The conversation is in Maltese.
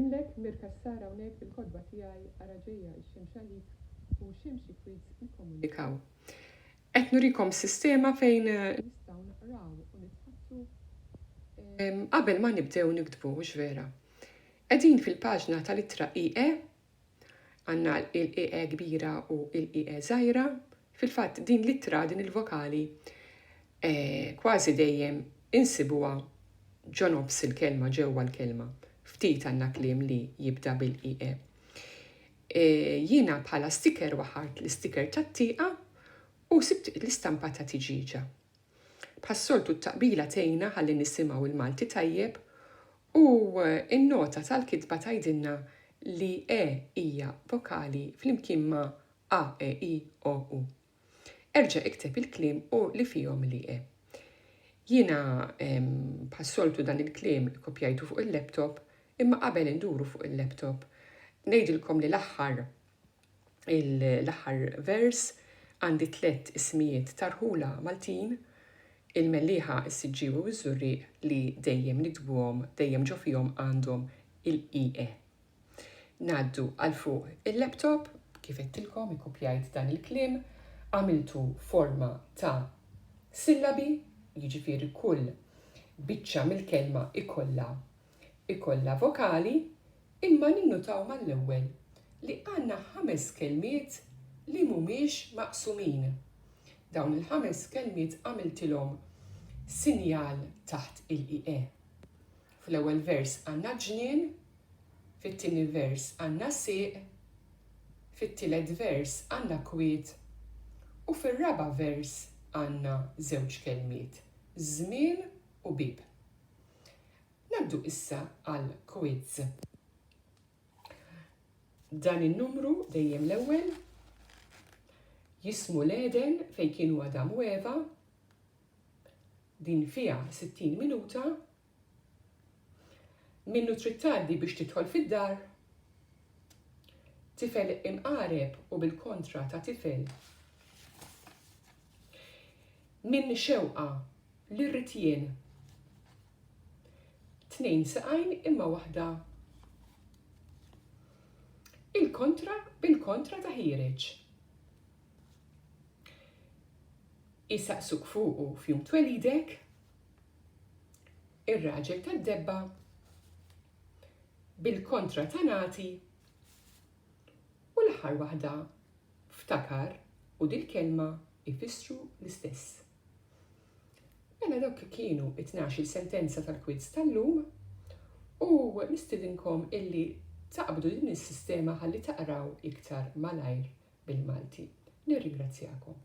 Imlek mirkassara hawnhekk fil-kodba tiegħi ara ġejja x-xemx għalik u xemxi kwiz nikkomunikaw. Qed nurikom sistema fejn nistgħu naqraw u nitħattu qabel ma nibdew nikdbu, mhux vera. Qegħdin fil-paġna tal-ittra IE, għandna l-IE kbira u l-IE żgħira. Fil-fatt din l-ittra, din il-vokali, kważi dejjem insibuha ġo nofs il-kelma, ġewwa l-kelma. Ftit għandna kliem li jibda bil-IE. Jiena bħala sticker waħart l-sticker tat-tieqa u sibt l-istampa ta' tiġiġa. Bħas-soltu t-taqbila tgħinna ħalli nisimgħu il-Malti tajjeb u n-nota tal-kitba tgħidilna li hija vokali flimkien ma' A, E, I, O, U. Erġa' ikteb il-kliem u li fihom li E. Jiena bħas-soltu dan il-kliem kopjajtu fuq il-laptop, imma qabel induru fuq il-laptop ngħidilkom li l-aħħar vers għandi 3 ismijiet tarħula Maltin, il-Mellieħa, is-Siġġiewi u ż-Żurriq li dejjem nikdbuhom, dejjem ġo fihom għandhom il-IE. Ngħaddu għal fuq il-laptop, kif qedtilkom ikkopjajt dan il-kliem, għamiltu forma ta' sillabi, jiġifieri kull biċċa mill-kelma ikollha vokali, imma ninnutaw mal-ewwel li għandna 5 kelmiet li mhumiex maqsumin. Dawn il-5 kelmiet għamiltilhom sinjal taħt il-IE. Fl-ewwel vers għandna ġnien, fit-tieni vers għandna sieq, fit-tielet vers għandna kwiet u fir-raba' vers għandna 2 kelmiet, żmien u bib. Nabdu issa għal quiz. Dan in-numru dejjem l-ewwel jismu l-Eden fejn kienu Adam u Eva, din fiha 60 minuta, minnu trid tgħaddi biex tidħol fid-dar, tifel imqareb u bil-kontra ta' tifel. Min xewqa l-irritjien 2 saqajn imma waħda. Il-kontra bil-kontra ta' ħireġ. Isaqsuk fuqu f'jum twelidek, ir-raġel tad-debba, bil-kontra ta' nagħti u l-aħħar waħda ftakar u dil-kelma ifissru l-istess. Mela dawk kienu 12 sentenza tal-kwiz tal-lum u nistidinkom illi taqbdu din is-sistema ħalli taqraw iktar malajr bil-Malti. Nirringrazzjakom.